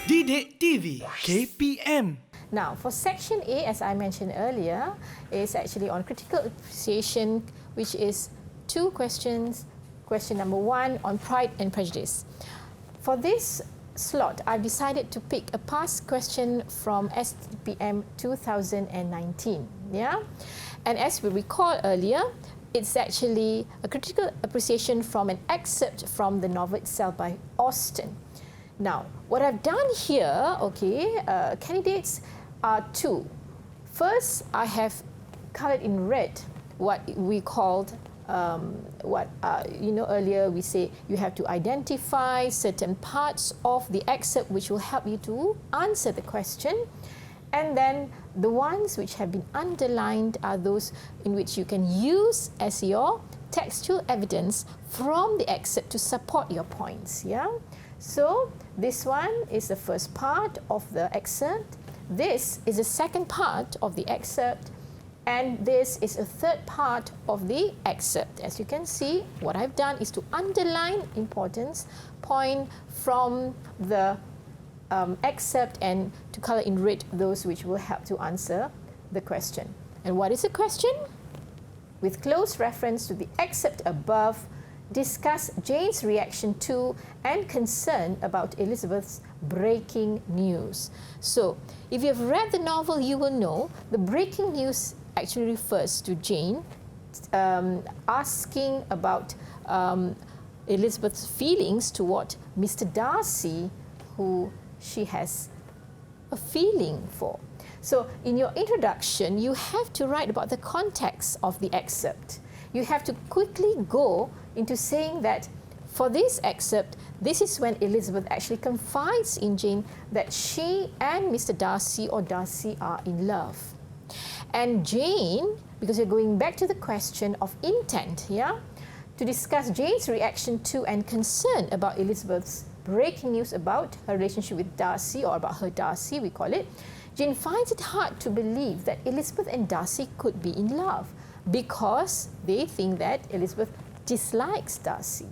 Didik TV KPM. Now, for section A, as I mentioned earlier, is actually on critical appreciation, which is 2 questions. Question number 1 on Pride and Prejudice. For this slot, I've decided to pick a past question from STPM 2019. Yeah, and as we recall earlier, it's actually a critical appreciation from an excerpt from the novel itself by Austen. Now, what I've done here, candidates are 2. First, I have coloured in red what we called, earlier we say you have to identify certain parts of the excerpt which will help you to answer the question. And then the ones which have been underlined are those in which you can use as your textual evidence from the excerpt to support your points. Yeah. So this one is the first part of the excerpt. This is the second part of the excerpt. And this is a third part of the excerpt. As you can see, what I've done is to underline importance point from the excerpt and to colour in red those which will help to answer the question. And what is the question? With close reference to the excerpt above, discuss Jane's reaction to and concern about Elizabeth's breaking news. So, if you have read the novel, you will know the breaking news actually refers to Jane asking about Elizabeth's feelings toward Mr. Darcy, who she has a feeling for. So, in your introduction, you have to write about the context of the excerpt. You have to quickly go into saying that for this excerpt, this is when Elizabeth actually confides in Jane that she and Mr. Darcy or Darcy are in love. And Jane, because you're going back to the question of intent, yeah, to discuss Jane's reaction to and concern about Elizabeth's breaking news about her relationship with Darcy, or about her Darcy, we call it, Jane finds it hard to believe that Elizabeth and Darcy could be in love because they think that Elizabeth dislikes Darcy.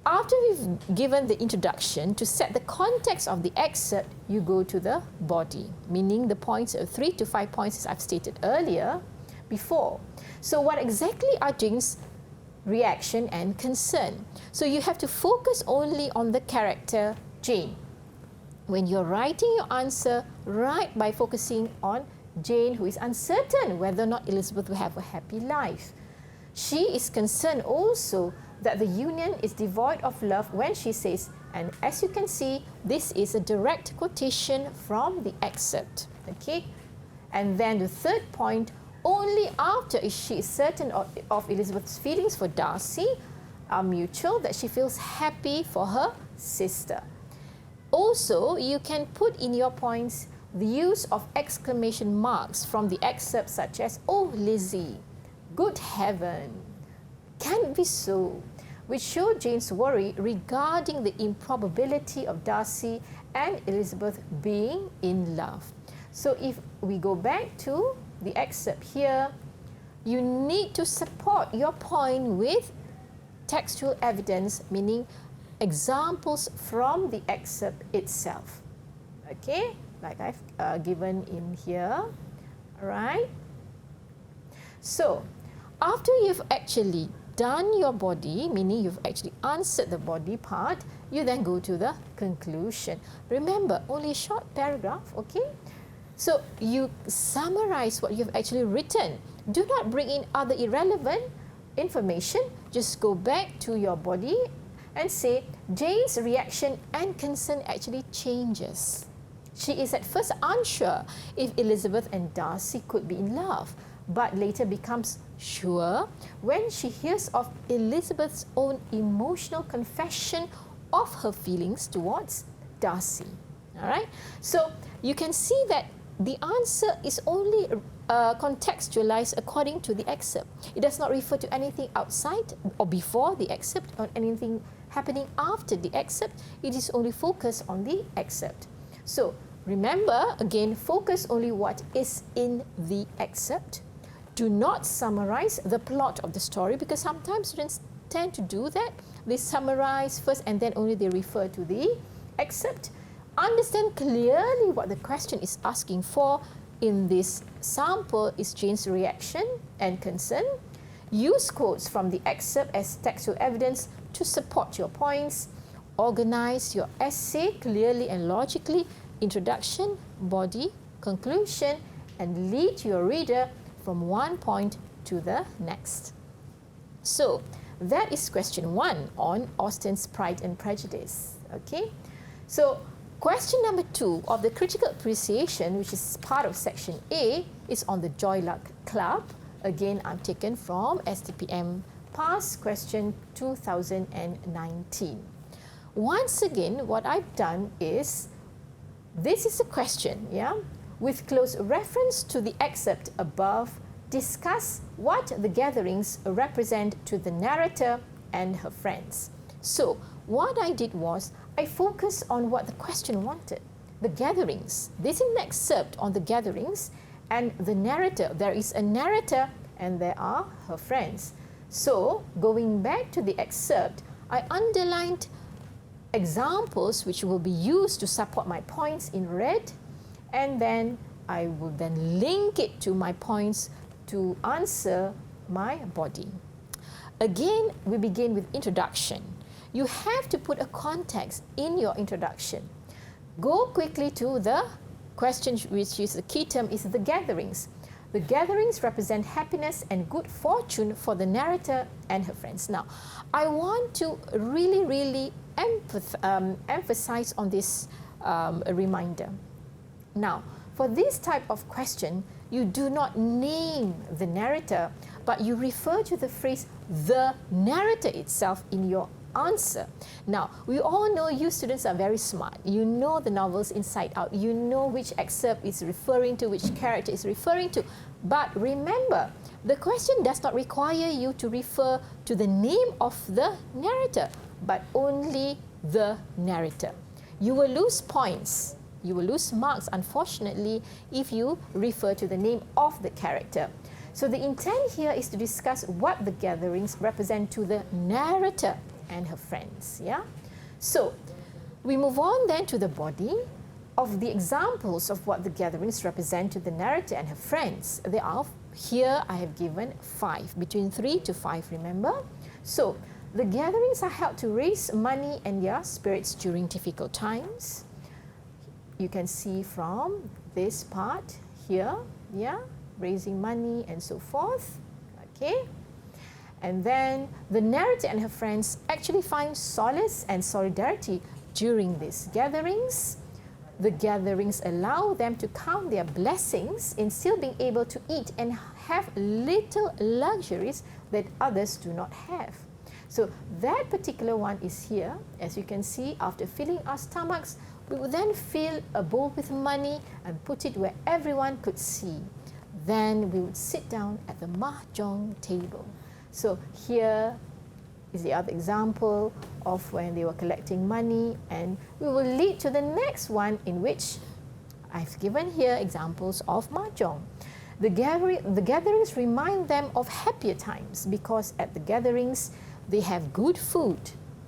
After we've given the introduction, to set the context of the excerpt, you go to the body, meaning the points of 3 to 5 points as I've stated earlier before. So what exactly are Jane's reaction and concern? So you have to focus only on the character Jane. When you're writing your answer, write by focusing on Jane, who is uncertain whether or not Elizabeth will have a happy life. She is concerned also that the union is devoid of love when she says, and as you can see, this is a direct quotation from the excerpt. Okay? And then the third point, only after she is certain of Elizabeth's feelings for Darcy are mutual that she feels happy for her sister. Also, you can put in your points the use of exclamation marks from the excerpt, such as, "Oh, Lizzie, good heaven, can it be so?" which show Jane's worry regarding the improbability of Darcy and Elizabeth being in love. So if we go back to the excerpt here, you need to support your point with textual evidence, meaning examples from the excerpt itself. Okay, like I've given in here. All right. So, after you've actually done your body, meaning you've actually answered the body part, you then go to the conclusion. Remember, only a short paragraph, okay? So, you summarize what you've actually written. Do not bring in other irrelevant information. Just go back to your body and say, Jane's reaction and concern actually changes. She is at first unsure if Elizabeth and Darcy could be in love, but later becomes sure when she hears of Elizabeth's own emotional confession of her feelings towards Darcy. All right? So you can see that the answer is only contextualized according to the excerpt. It does not refer to anything outside or before the excerpt or anything happening after the excerpt. It is only focused on the excerpt. So remember, again, focus only what is in the excerpt. Do not summarize the plot of the story, because sometimes students tend to do that. They summarize first and then only they refer to the excerpt. understand clearly what the question is asking for. In this sample is Jane's reaction and concern. Use quotes from the excerpt as textual evidence to support your points. Organize your essay clearly and logically, introduction, body, conclusion, and lead your reader from one point to the next. So, that is question 1 on Austen's Pride and Prejudice. Okay, so question number 2 of the critical appreciation, which is part of section A, is on the Joy Luck Club. Again, I'm taken from STPM past question 2019. Once again, what I've done is, this is a question, with close reference to the excerpt above. Discuss what the gatherings represent to the narrator and her friends. So, what I did was, I focused on what the question wanted. The gatherings. This is an excerpt on the gatherings and the narrator. There is a narrator and there are her friends. So, going back to the excerpt, I underlined examples which will be used to support my points in red, and then I will then link it to my points to answer my body. Again, we begin with introduction. You have to put a context in your introduction. Go quickly to the question, which is the key term, is the gatherings. The gatherings represent happiness and good fortune for the narrator and her friends. Now, I want to really emphasize on this reminder. Now, for this type of question, you do not name the narrator, but you refer to the phrase the narrator itself in your answer. Now, we all know you students are very smart. You know the novels inside out. You know which excerpt is referring to, which character is referring to. But remember, the question does not require you to refer to the name of the narrator, but only the narrator. You will lose points. You will lose marks, unfortunately, if you refer to the name of the character. So the intent here is to discuss what the gatherings represent to the narrator and her friends. So we move on then to the body of the examples of what the gatherings represent to the narrator and her friends. There are, here I have given 5, between 3 to 5, remember? So the gatherings are held to raise money and their spirits during difficult times. You can see from this part here, raising money and so forth, okay? And then the narrator and her friends actually find solace and solidarity during these gatherings. The gatherings allow them to count their blessings in still being able to eat and have little luxuries that others do not have. So that particular one is here. As you can see, after filling our stomachs, we would then fill a bowl with money and put it where everyone could see. Then we would sit down at the mahjong table. So here is the other example of when they were collecting money, and we will lead to the next one, in which I've given here examples of mahjong. The gatherings remind them of happier times, because at the gatherings they have good food,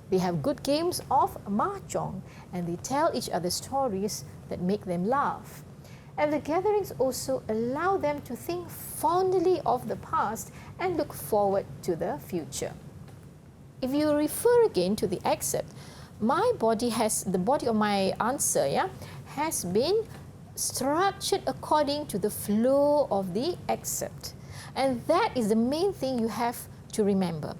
they have good games of mahjong, and they tell each other stories that make them laugh. And the gatherings also allow them to think fondly of the past and look forward to the future. If you refer again to the excerpt, the body of my answer has been structured according to the flow of the excerpt. And that is the main thing you have to remember.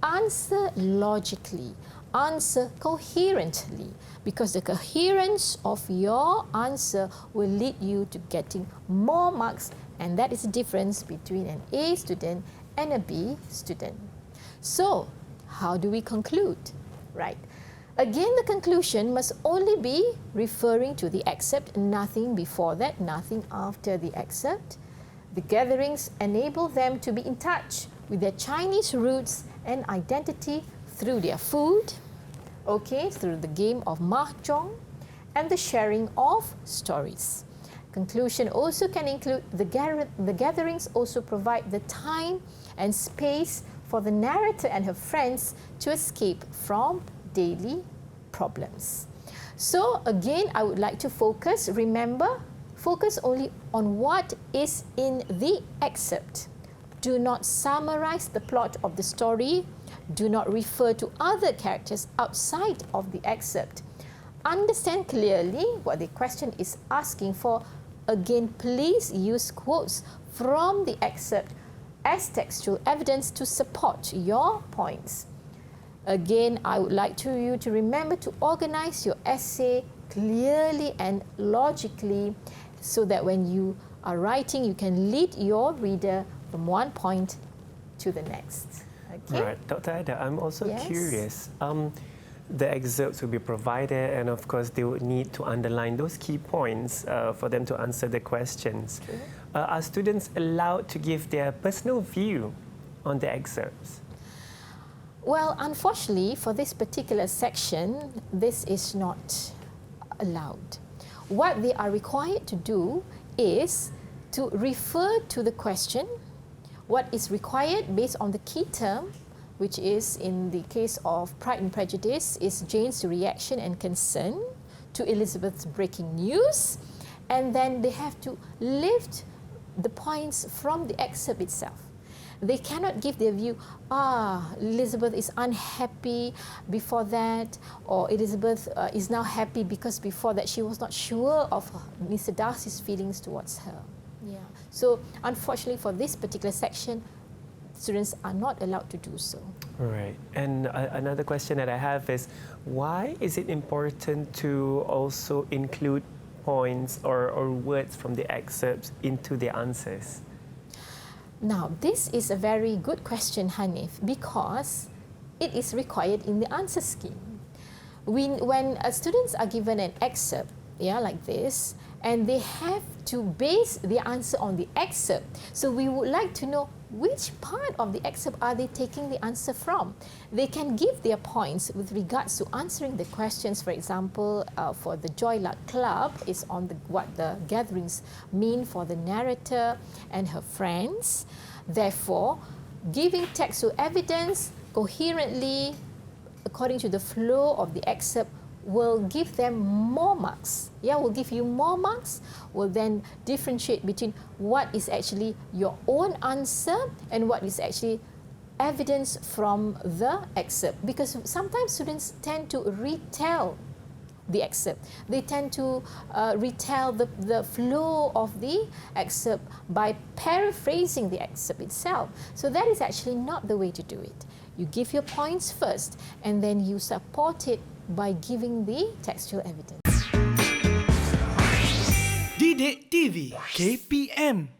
Answer logically, answer coherently, because the coherence of your answer will lead you to getting more marks, and that is the difference between an A student and a B student. So, how do we conclude? Right. Again, the conclusion must only be referring to the excerpt, nothing before that, nothing after the excerpt. The gatherings enable them to be in touch with their Chinese roots and identity through their food, through the game of mahjong, and the sharing of stories. Conclusion also can include the gatherings also provide the time and space for the narrator and her friends to escape from daily problems. So again, I would like to focus, remember, focus only on what is in the excerpt. Do not summarize the plot of the story. Do not refer to other characters outside of the excerpt. Understand clearly what the question is asking for. Again, please use quotes from the excerpt as textual evidence to support your points. Again, I would like you to remember to organize your essay clearly and logically so that when you are writing, you can lead your reader from one point to the next. Okay? Right. Dr. Aida, I'm also Yes. curious. The excerpts will be provided, and of course they would need to underline those key points for them to answer the questions. True. Are students allowed to give their personal view on the excerpts? Well, unfortunately, for this particular section, this is not allowed. What they are required to do is to refer to the question, what is required based on the key term, which is, in the case of Pride and Prejudice, is Jane's reaction and concern to Elizabeth's breaking news, and then they have to lift the points from the excerpt itself. They cannot give their view, Elizabeth is unhappy before that, or Elizabeth is now happy because before that she was not sure of Mr. Darcy's feelings towards her. Yeah. So unfortunately for this particular section, students are not allowed to do so. Right. And another question that I have is, why is it important to also include points or words from the excerpts into the answers? Now, this is a very good question, Hanif, because it is required in the answer scheme. When students are given an excerpt, like this, and they have to base the answer on the excerpt, so we would like to know which part of the excerpt are they taking the answer from. They can give their points with regards to answering the questions. For example, for the Joy Luck Club is on what the gatherings mean for the narrator and her friends. Therefore, giving textual evidence coherently according to the flow of the excerpt will give them more marks. Will give you more marks, will then differentiate between what is actually your own answer and what is actually evidence from the excerpt. Because sometimes students tend to retell the excerpt. They tend to retell the flow of the excerpt by paraphrasing the excerpt itself. So that is actually not the way to do it. You give your points first and then you support it by giving the textual evidence. Didik TV KPM